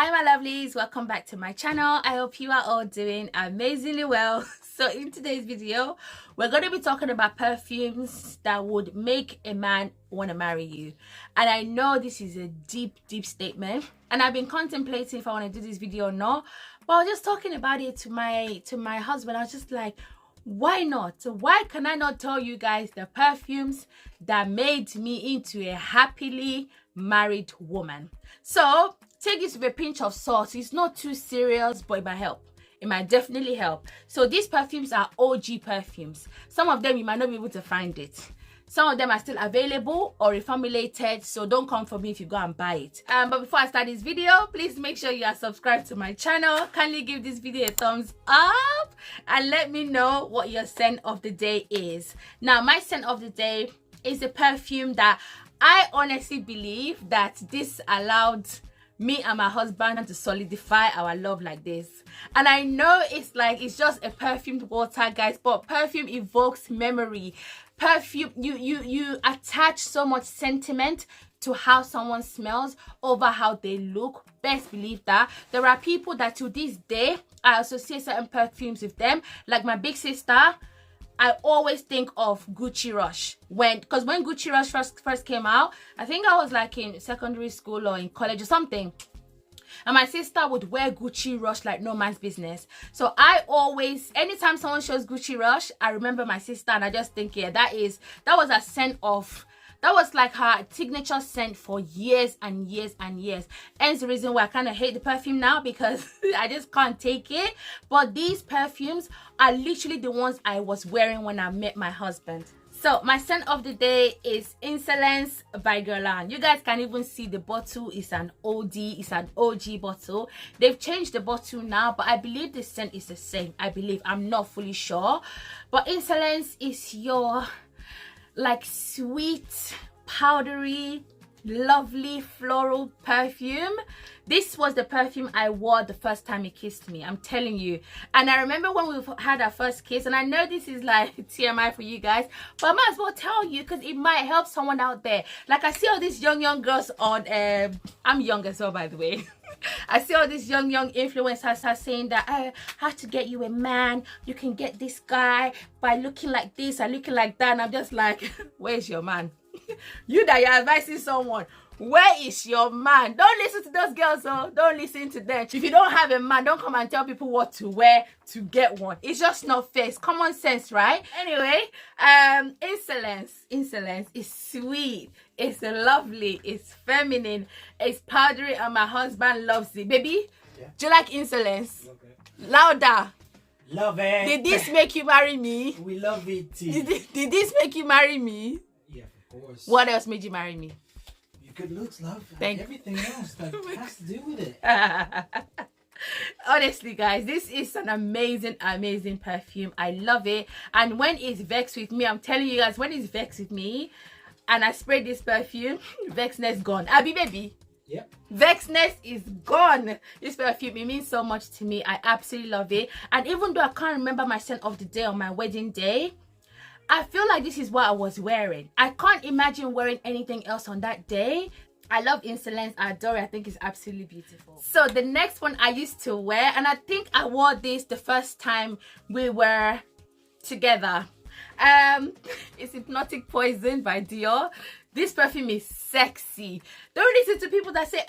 Hi my lovelies, welcome back to my channel. I hope you are all doing amazingly well. So in today's video, we're going to be talking about perfumes that would make a man want to marry you. And I know this is a deep statement, and I've been contemplating if I want to do this video or not, but I was just talking about it to my husband. I was just like, why not? So why can I not tell you guys the perfumes that made me into a happily married woman? So take this with a pinch of salt. It's not too serious, but it might help. It might definitely help. So these perfumes are OG perfumes. Some of them you might not be able to find it. Some of them are still available or reformulated, so don't come for me if you go and buy it. But before I start this video, please make sure you are subscribed to my channel. Kindly give this video a thumbs up and let me know what your scent of the day is. Now, my scent of the day is a perfume that I honestly believe that this allowed me and my husband to solidify our love like this. And I know it's like it's just a perfumed water, guys, but perfume evokes memory. Perfume, you attach so much sentiment to how someone smells over how they look. Best believe that. There are people that to this day I associate certain perfumes with them, like my big sister. I always think of Gucci Rush because when Gucci Rush first came out, I think I was like in secondary school or in college or something, and my sister would wear Gucci Rush like no man's business. So I always, anytime someone shows Gucci Rush, I remember my sister, and I just think, yeah, that was a scent of, that was like her signature scent for years and years and years. And it's the reason why I kind of hate the perfume now, because I just can't take it. But these perfumes are literally the ones I was wearing when I met my husband. So my scent of the day is Insolence by Guerlain. You guys can even see the bottle is an it's an OG bottle. They've changed the bottle now, but I believe the scent is the same. I'm not fully sure. But Insolence is your like sweet, powdery, lovely floral perfume. This was the perfume I wore the first time he kissed me, I'm telling you. And I remember when we had our first kiss, and I know this is like TMI for you guys, but I might as well tell you because it might help someone out there. Like, I see all these young girls on I'm young as well, by the way. I see all these young influencers are saying that I have to get you a man, you can get this guy by looking like this and looking like that, and I'm just like, where's your man? You that you're advising someone, where is your man? Don't listen to those girls, oh, don't listen to them. If you don't have a man, don't come and tell people what to wear to get one. It's just not fair. It's common sense, right? Anyway, Insolence is sweet, it's lovely, it's feminine, it's powdery, and my husband loves it. Baby, yeah. Do you like Insolence? Love it. Louder. Love it. Did this make you marry me? We love it too. Did this make you marry me? Yeah, of course. What else made you marry me? Your good looks, love. Thank everything else that has to do with it. Honestly, guys, this is an amazing perfume. I love it. And when it's vexed with me, I'm telling you guys, when it's vexed with me and I spray this perfume, vexedness gone. Abby, baby. Yep. Vexedness is gone. This perfume, it means so much to me. I absolutely love it. And even though I can't remember my scent of the day on my wedding day, I feel like this is what I was wearing. I can't imagine wearing anything else on that day. I love Insolence. I adore it. I think it's absolutely beautiful. So the next one I used to wear, and I think I wore this the first time we were together. It's Hypnotic Poison by Dior. This perfume is sexy. Don't listen to people that say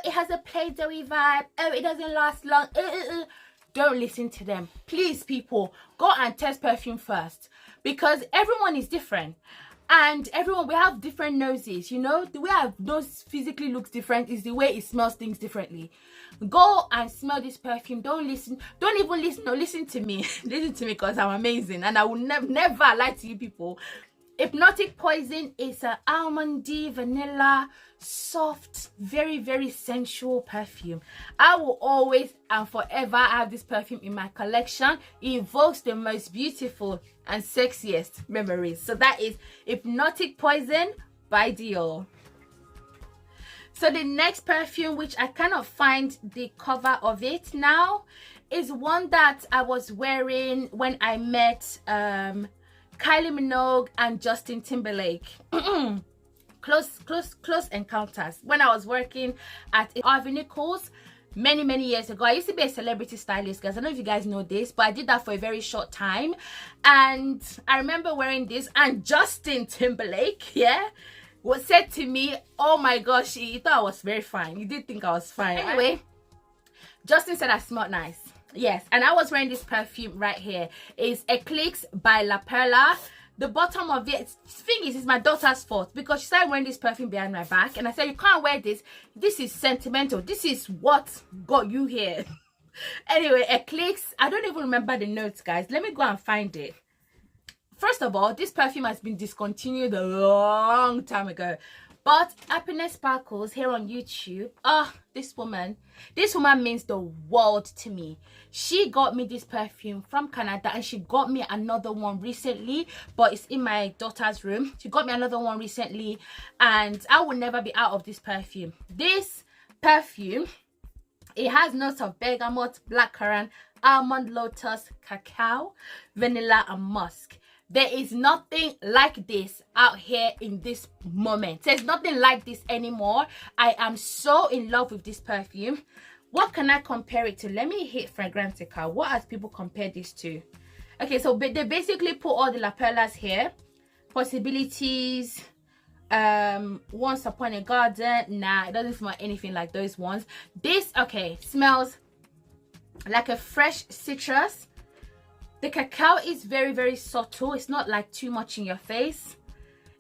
it has a Play-Doh-y vibe. Oh, it doesn't last long. Don't listen to them. Please, people, go and test perfume first, because everyone is different. And we have different noses, you know. The way our nose physically looks different is the way it smells things differently. Go and smell this perfume. Don't even listen. No, listen to me. Listen to me, because I'm amazing, and I will never lie to you people. Hypnotic Poison is an almondy, vanilla, soft, very sensual perfume. I will always and forever have this perfume in my collection. It evokes the most beautiful and sexiest memories. So that is Hypnotic Poison by Dior. So the next perfume, which I cannot find the cover of it now, is one that I was wearing when I met Kylie Minogue and Justin Timberlake. close encounters when I was working at 𝐏𝐞𝐫𝐿 many years ago. I used to be a celebrity stylist, guys. I don't know if you guys know this, but I did that for a very short time. And I remember wearing this, and Justin Timberlake, yeah, was said to me, oh my gosh, he thought I was very fine. He did think I was fine. Anyway, Justin said I smelled nice. Yes, and I was wearing this perfume right here. It's Eclix by La Perla. The bottom of it, thing is, it's my daughter's fault because she started wearing this perfume behind my back, and I said, you can't wear this. This is sentimental. This is what got you here. Anyway, Eclix, I don't even remember the notes, guys. Let me go and find it. First of all, this perfume has been discontinued a long time ago. But Happiness Sparkles here on YouTube, this woman means the world to me. She got me this perfume from Canada, and she got me another one recently, but it's in my daughter's room. She got me another one recently, and I will never be out of this perfume. This perfume, it has notes of bergamot, blackcurrant, almond, lotus, cacao, vanilla, and musk. There is nothing like this out here in this moment. There's nothing like this anymore. I am so in love with this perfume. What can I compare it to? Let me hit Fragrantica. What has people compared this to? Okay, so they basically put all the La Perlas here. Possibilities, Once Upon a Garden. Nah, it doesn't smell anything like those ones. This, okay, smells like a fresh citrus. The cacao is very subtle. It's not like too much in your face.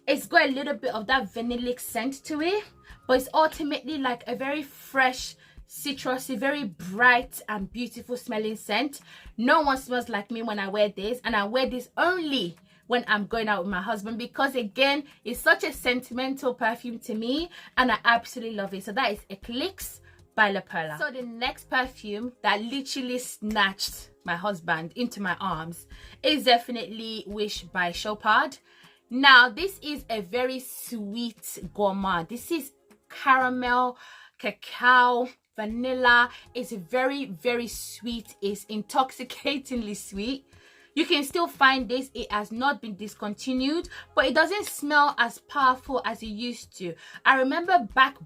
It's got a little bit of that vanillic scent to it, but it's ultimately like a very fresh, citrusy, very bright and beautiful smelling scent. No one smells like me when I wear this, and I wear this only when I'm going out with my husband, because again, it's such a sentimental perfume to me, and I absolutely love it. So that is Eclix by La Perla. So the next perfume that literally snatched my husband into my arms is definitely Wish by Chopard. Now, this is a very sweet gourmand. This is caramel, cacao, vanilla. It's very sweet. It's intoxicatingly sweet. You can still find this. It has not been discontinued, but it doesn't smell as powerful as it used to. I remember back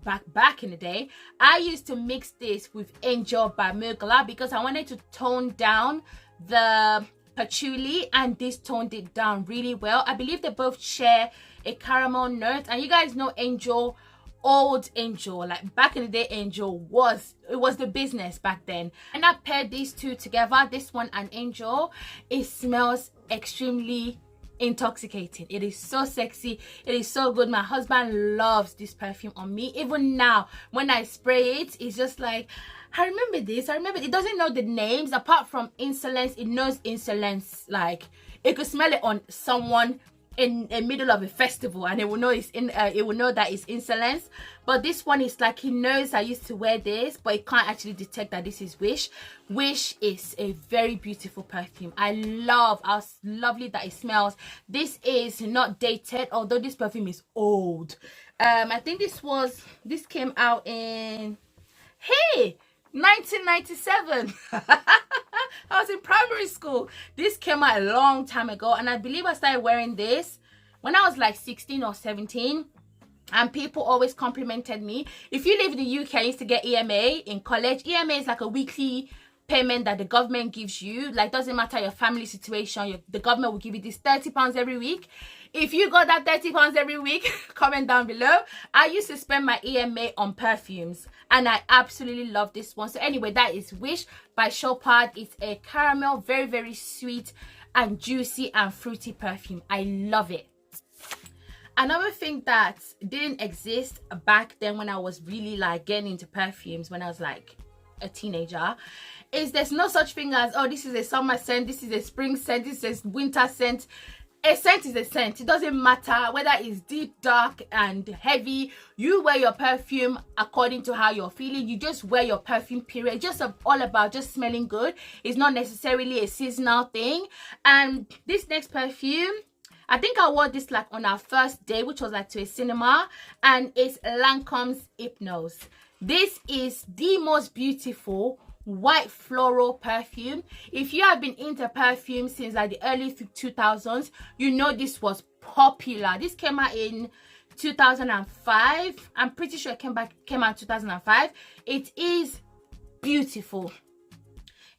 in the day, I used to mix this with Angel by Guerlain because I wanted to tone down the patchouli, and this toned it down really well. I believe they both share a caramel note, and you guys know Angel, old Angel, like back in the day, Angel was the business back then. And I paired these two together, this one and Angel. It smells extremely intoxicating. It is so sexy. It is so good. My husband loves this perfume on me. Even now, when I spray it, it's just like, I remember this. I remember it doesn't know the names apart from Insolence. It knows Insolence. Like, it could smell it on someone in the middle of a festival, and it will know it will know that it's Insolence. But this one is like, he knows I used to wear this, but it can't actually detect that this is Wish. Wish is a very beautiful perfume. I love how lovely that it smells. This is not dated, although this perfume is old. I think this came out in 1997. I was in primary school. This came out a long time ago, and I believe I started wearing this when I was like 16 or 17, and people always complimented me. If you live in the UK, I used to get EMA in college. EMA is like a weekly payment that the government gives you. Like, doesn't matter your family situation, the government will give you this £30 every week. If you got that £30 every week, comment down below. I used to spend my EMA on perfumes, and I absolutely love this one. So anyway, that is Wish by Chopard. It's a caramel, very sweet and juicy and fruity perfume. I love it. Another thing that didn't exist back then when I was really like getting into perfumes, when I was like a teenager, is there's no such thing as, oh, this is a summer scent, this is a spring scent, this is a winter scent. A scent is a scent. It doesn't matter whether it's deep, dark and heavy. You wear your perfume according to how you're feeling. You just wear your perfume, period. Just all about just smelling good. It's not necessarily a seasonal thing. And this next perfume, I think I wore this like on our first day, which was like to a cinema, and it's Lancome's Hypnose. This is the most beautiful white floral perfume. If you have been into perfume since like the early 2000s, you know this was popular. This came out in 2005. I'm pretty sure it came out 2005. It is beautiful.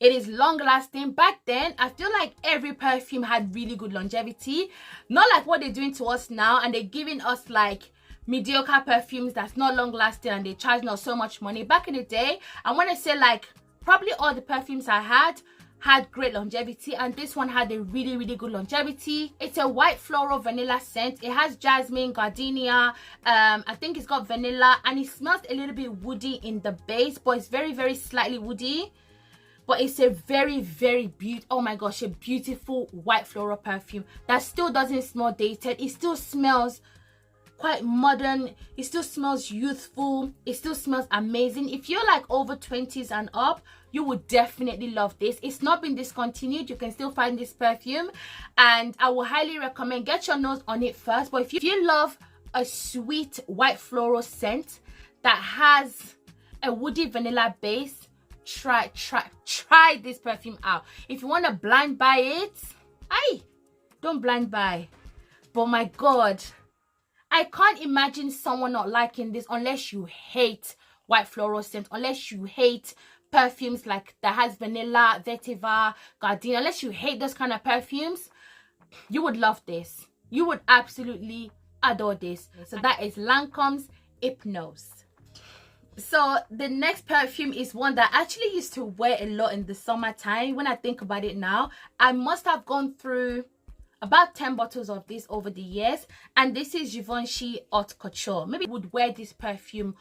It is long lasting. Back then, I feel like every perfume had really good longevity, not like what they're doing to us now, and they're giving us like mediocre perfumes that's not long lasting and they charge us so much money. Back in the day, I want to say like probably all the perfumes I had great longevity, and this one had a really good longevity. It's a white floral vanilla scent. It has jasmine, gardenia, I think it's got vanilla, and it smells a little bit woody in the base, but it's very slightly woody. But it's a very beautiful, oh my gosh, a beautiful white floral perfume that still doesn't smell dated. It still smells quite modern. It still smells youthful. It still smells amazing. If you're like over 20s and up, you would definitely love this. It's not been discontinued. You can still find this perfume, and I will highly recommend get your nose on it first. But if you love a sweet white floral scent that has a woody vanilla base, try this perfume out. If you want to blind buy it, don't blind buy. But my god, I can't imagine someone not liking this unless you hate white floral scent, unless you hate perfumes like that has vanilla, vetiver, gardenia. Unless you hate those kind of perfumes, you would love this. You would absolutely adore this. So that is Lancome's Hypnose. So the next perfume is one that I actually used to wear a lot in the summertime. When I think about it now, I must have gone through about 10 bottles of this over the years, and this is Givenchy Haute Couture. Maybe I would wear this perfume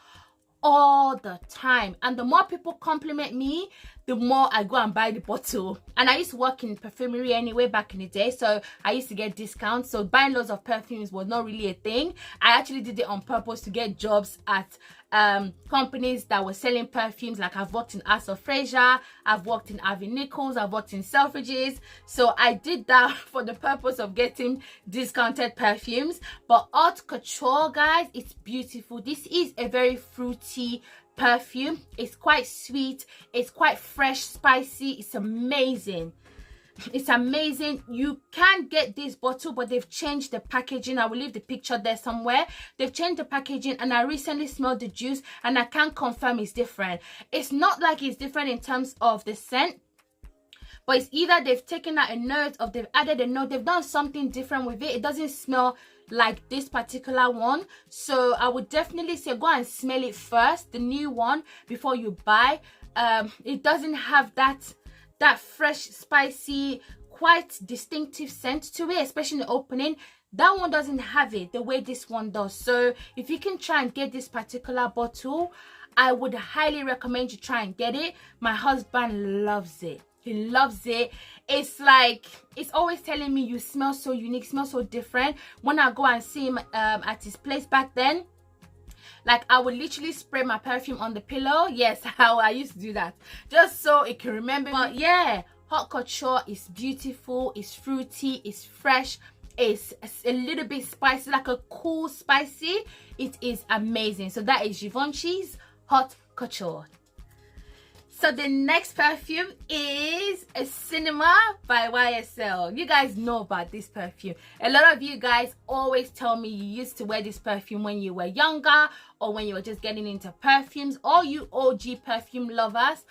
all the time, and the more people compliment me, the more I go and buy the bottle. And I used to work in perfumery anyway back in the day, so I used to get discounts, so buying loads of perfumes was not really a thing. I actually did it on purpose to get jobs at companies that were selling perfumes. Like I've worked in House of Fraser, I've worked in Harvey Nichols, I've worked in Selfridges, so I did that for the purpose of getting discounted perfumes. But Haute Couture, guys, it's beautiful. This is a very fruity perfume. It's quite sweet, it's quite fresh, spicy. It's amazing. It's amazing. You can get this bottle, but they've changed the packaging. I will leave the picture there somewhere. They've changed the packaging, and I recently smelled the juice and I can't confirm it's different. It's not like it's different in terms of the scent, but it's either they've taken out a note or they've added a note. They've done something different with it. It doesn't smell like this particular one, so I would definitely say go and smell it first, the new one, before you buy. It doesn't have that fresh, spicy, quite distinctive scent to it, especially in the opening. That one doesn't have it the way this one does. So if you can try and get this particular bottle, I would highly recommend you try and get it. My husband loves it. He loves it. It's like, it's always telling me you smell so unique, smell so different. When I go and see him at his place back then, like I would literally spray my perfume on the pillow. Yes, how I used to do that, just so it can remember me. But yeah, Haute Couture is beautiful, it's fruity, it's fresh, it's a little bit spicy, like a cool spicy. It is amazing. So that is Givenchy's Haute Couture. So the next perfume is a Cinema by YSL. You guys know about this perfume. A lot of you guys always tell me you used to wear this perfume when you were younger or when you were just getting into perfumes. All you OG perfume lovers,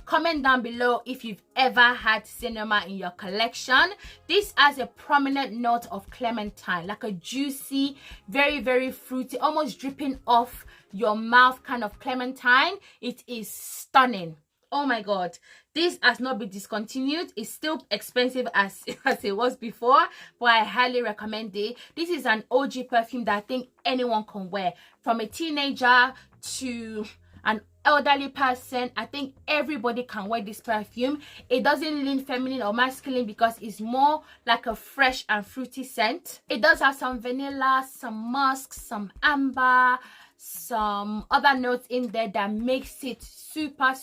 comment down below if you've ever had Cinema in your collection. This has a prominent note of clementine, like a juicy, very fruity, almost dripping off your mouth kind of clementine. It is stunning. Oh my god, this has not been discontinued. It's still expensive as it was before, but I highly recommend it. This is an OG perfume that I think anyone can wear, from a teenager to an elderly person. I think everybody can wear this perfume. It doesn't lean feminine or masculine because it's more like a fresh and fruity scent. It does have some vanilla, some musk, some amber, some other notes in there that makes it super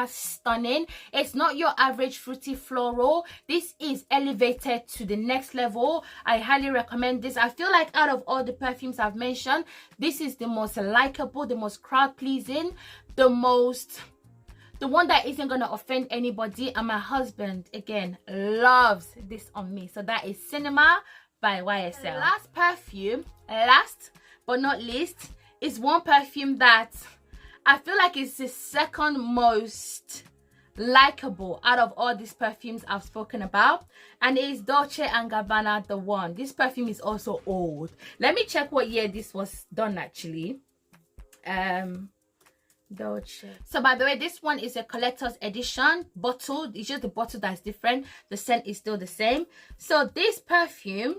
stunning. It's not your average fruity floral. This is elevated to the next level. I highly recommend this. I feel like out of all the perfumes I've mentioned, this is the most likable, the most crowd pleasing, the one that isn't going to offend anybody. And my husband, again, loves this on me. So that is Cinema by YSL. Last but not least, is one perfume that I feel like is the second most likable out of all these perfumes I've spoken about, and it is Dolce & Gabbana The One. This perfume is also old. Let me check what year this was done actually. Dolce. So by the way, this one is a collector's edition bottle. It's just the bottle that's different. The scent is still the same. So this perfume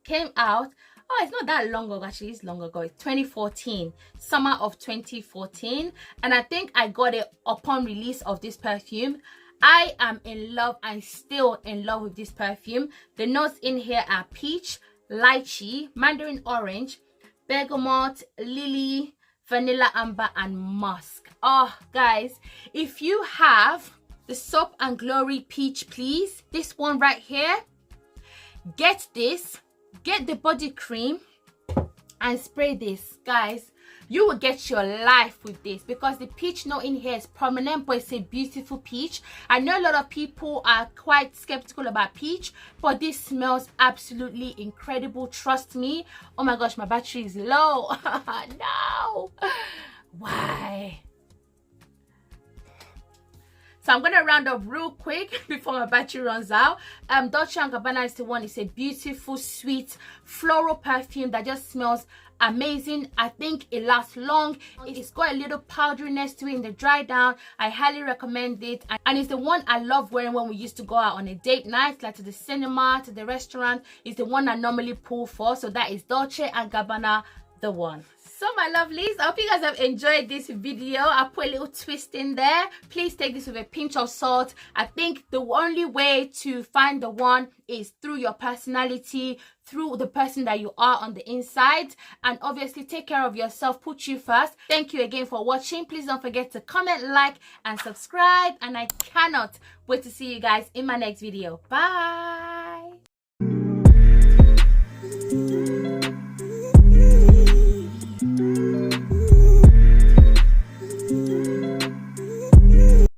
came out, oh, it's not that long ago, actually it's long ago. It's 2014, summer of 2014, and I think I got it upon release of this perfume. I am in love and still in love with this perfume. The notes in here are peach, lychee, mandarin orange, bergamot, lily, vanilla amber, and musk. Oh guys, if you have the Soap and Glory Peach Please, this one right here, get this. Get the body cream and spray this, guys. You will get your life with this, because the peach note in here is prominent, but it's a beautiful peach. I know a lot of people are quite skeptical about peach, but this smells absolutely incredible, trust me. Oh my gosh, my battery is low. No, why? So I'm going to round up real quick before my battery runs out. Dolce & Gabbana is the one. It's a beautiful, sweet, floral perfume that just smells amazing. I think it lasts long. It's got a little powderiness to it in the dry down. I highly recommend it. And it's the one I love wearing when we used to go out on a date night, like to the cinema, to the restaurant. It's the one I normally pull for. So that is Dolce & Gabbana The One. So my lovelies, I hope you guys have enjoyed this video. I put a little twist in there. Please take this with a pinch of salt. I think the only way to find the one is through your personality, through the person that you are on the inside, and obviously take care of yourself. Put you first. Thank you again for watching. Please don't forget to comment, like, and subscribe, and I cannot wait to see you guys in my next video. Bye.